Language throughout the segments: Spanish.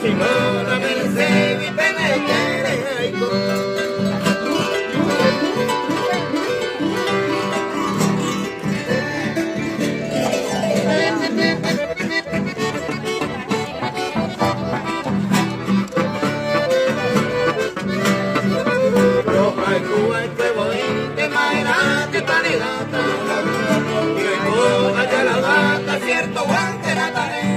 si no la merece mi pene quiere roja y cuba y que voy de madera de panelata y coja ya la vaca cierto guante la tarea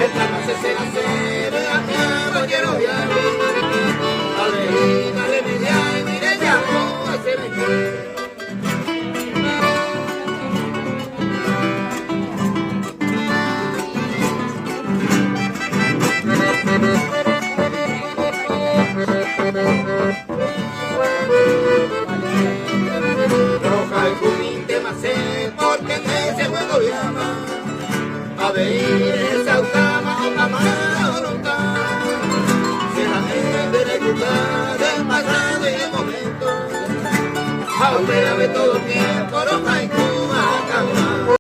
esta noche se la cebe a mi caballero viaje dale media y mire ya no hace venir. Roja y cuminte macé porque en ese juego llama a ver esa octava o mamá o nunca se la gente de gustar del pasado y el momento a ver todo tiempo roja